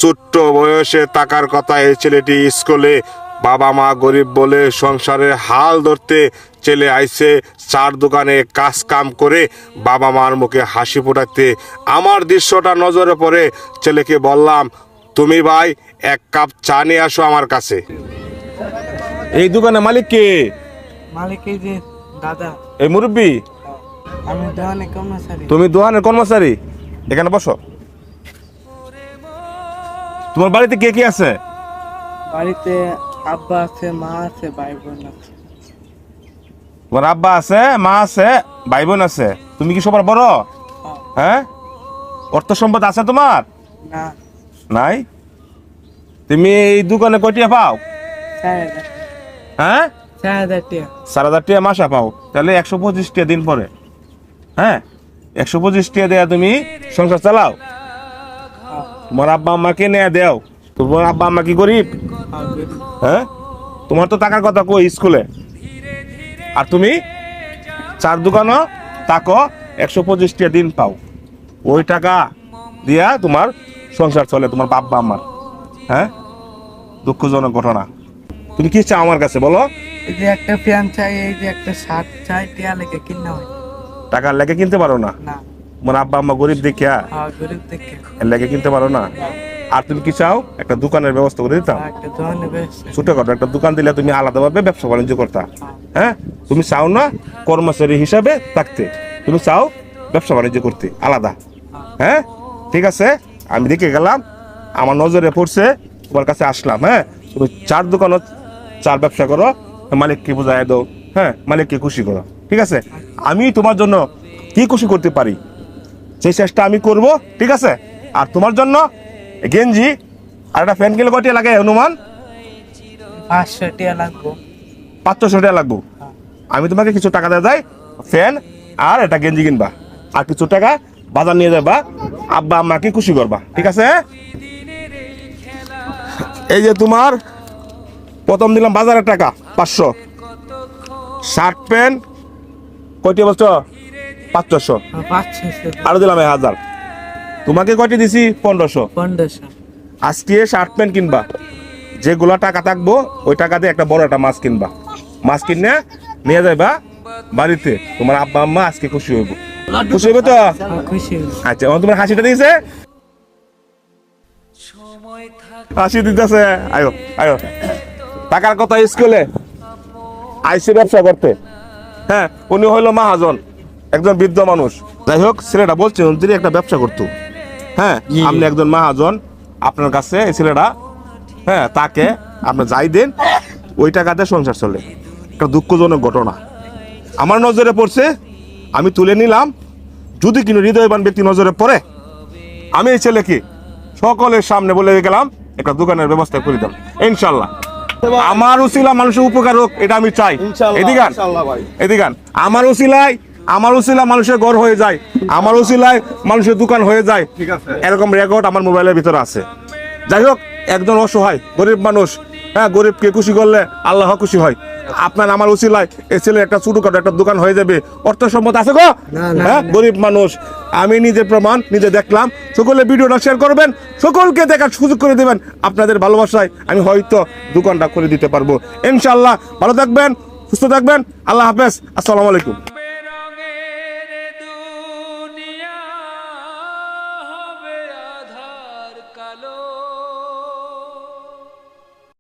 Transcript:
ছোট্ট বয়সে টাকার কথা এই ছেলেটি স্কুলে, বাবা মা গরিব বলে সংসারে হাল ধরতে ছেলে আইছে চার দোকানে কাজ কাম করে বাবা মার মুখে হাসি ফোটাতে। আমার দৃশ্যটা নজরে পড়ে ছেলেকে বললাম, তুমি ভাই এক কাপ চা নিয়ে আসো আমার কাছে। এই দোকানের মালিক কে? মালিক এই যে দাদা। এই মুরব্বী? আমি দোকানে কর্মচারী। তুমি দোকানের কর্মচারী? এখানে বসো। তোমার বাড়িতে কে কে আছে? বাড়িতে আব্বা আছে, মা আছে, ভাই বোন আছে। তোমার আব্বা আছে, মা আছে, ভাই বোন আছে। তুমি কি সবার বড়? হ্যাঁ। অর্থ সম্পদ আছে তোমার? না। নাই? তুমি এই দোকানে কয়টিয়া পাও? 4000। হ্যাঁ, 4000 টাকা। 4000 টাকা মাসা পাও, তাহলে 125 টাকা দিন পরে। হ্যাঁ, 125 টাকা দেয়া তুমি সংসার চালাও। তোমার আব্বা আম্মাকে নিয়ে দেও। তোমার আব্বা আম্মা কি গরিব? হ্যাঁ, তোমার তো টাকার কথা কই স্কুলে, আর তুমি চার দোকানও তাকো 125 টাকা দিন পাও। ওই টাকা দিয়া তোমার সংসার চলে তোমার বাবা আম্মার। হ্যাঁ, দুঃখজনক ঘটনা। তুমি কি চাও আমার কাছে বলো? এই যে একটা প্যান্ট চাই, এই যে একটা শার্ট চাই, টিয়া লেগে কিনা হয়। টাকার লেগে কিনতে পারো না? না। তোমার আব্বা আম্মা গরিব দেখিয়া গরিব দেখে এর লেগে কিনতে পারো না? আর তুমি কি চাও? একটা দোকানের ব্যবস্থা করে দিতাম। একটা দোকানে বেশ ছোটখাটো একটা দোকান দিলে তুমি আলাদাভাবে ব্যবসা বাণিজ্য করতা। হ্যাঁ, তুমি চাও না কর্মচারী হিসাবে থাকতে, তুমি চাও ব্যবসা বাণিজ্য করতে আলাদা। হ্যাঁ, ঠিক আছে, আমি দেখে গেলাম, আমার নজরে পড়ছে, তোমার কাছে আসলাম। হ্যাঁ, তুমি চার দোকানও চার ব্যবসা করো, মালিককে বুঝাই দাও। হ্যাঁ, মালিককে খুশি করো। ঠিক আছে, আমি তোমার জন্য কি খুশি করতে পারি সেই চেষ্টা আমি করব। ঠিক আছে, আর তোমার জন্য গেঞ্জি আর একটা ফ্যান কিনলে কয়টা লাগে অনুমান? 500 টাকা লাগবে। 500 টাকা লাগবো। আমি তোমাকে কিছু টাকা দিয়ে যাই, ফ্যান আর একটা গেঞ্জি কিনবা, আর কিছু টাকা বাজার নিয়ে যাবা, আব্বা আম্মাকে খুশি করবা। ঠিক আছে, এই যে তোমার প্রথম দিলাম বাজারের টাকা 500, শার্ট প্যান্ট কয়টি বলছো? 500, 500। আরো দিলাম 1000। তোমাকে কয়টি দিছি? 1500। 1500। আজকে শার্ট প্যান্ট কিনবা, যেগুলা টাকা থাকবো ওই টাকা দিয়ে একটা বড় একটা মাছ কিনবা, মাছ কিনে নিয়ে যাইবা বাড়িতে। তোমার আব্বা আম্মা আজকে খুশি হইব। খুশি হইবে তো? খুশি। আচ্ছা, তোমার হাসিটা দিয়েছে? হাসি দিতেছে। আয়ো আয়ো, টাকার কথা স্কুলে আইসি ব্যবসা করতে। হ্যাঁ, উনি হইলো মহাজন, একজন বৃদ্ধ মানুষ। যাই হোক, ছেলেটা বলছে তিনি একটা ব্যবসা করতো। হ্যাঁ, আপনি একজন মহাজন, আপনার কাছে এই ছেলেটা, হ্যাঁ, তাকে আপনি যাই দেন ওই টাকাতে সংসার চলে। একটা দুঃখজনক ঘটনা আমার নজরে পড়ছে, আমি তুলে নিলাম। যদি কোনো হৃদয়বান ব্যক্তি নজরে পড়ে, আমি এই ছেলেকে সকলের সামনে বলে গেলাম একটা দোকানের ব্যবস্থা করে দিলাম ইনশাল্লাহ। আমার উসিলা মানুষের উপকার হোক, এটা আমি চাই। এদিকান এদিকান, আমার উসিলা মানুষের ঘর হয়ে যায়, আমার উসিলায় মানুষের দোকান হয়ে যায়, এরকম রেকর্ড আমার মোবাইলের ভিতরে আছে। যাই হোক, একজন অসহায় গরিব মানুষ, হ্যাঁ, গরিবকে খুশি করলে আল্লাহ খুশি হয়। আপনার আমার উসিলায় এই ছেলে একটা ছোটখাটো একটা দোকান হয়ে যাবে। অর্থ সম্পদ আছে গো? হ্যাঁ, গরিব মানুষ। আমি নিজে প্রমাণ, নিজে দেখলাম। সকলে ভিডিওটা শেয়ার করবেন, সকলকে দেখার সুযোগ করে দেবেন। আপনাদের ভালোবাসায় আমি হয়তো দোকানটা করে দিতে পারবো ইনশাআল্লাহ। ভালো থাকবেন, সুস্থ থাকবেন। আল্লাহ হাফেজ, আসসালামু আলাইকুম।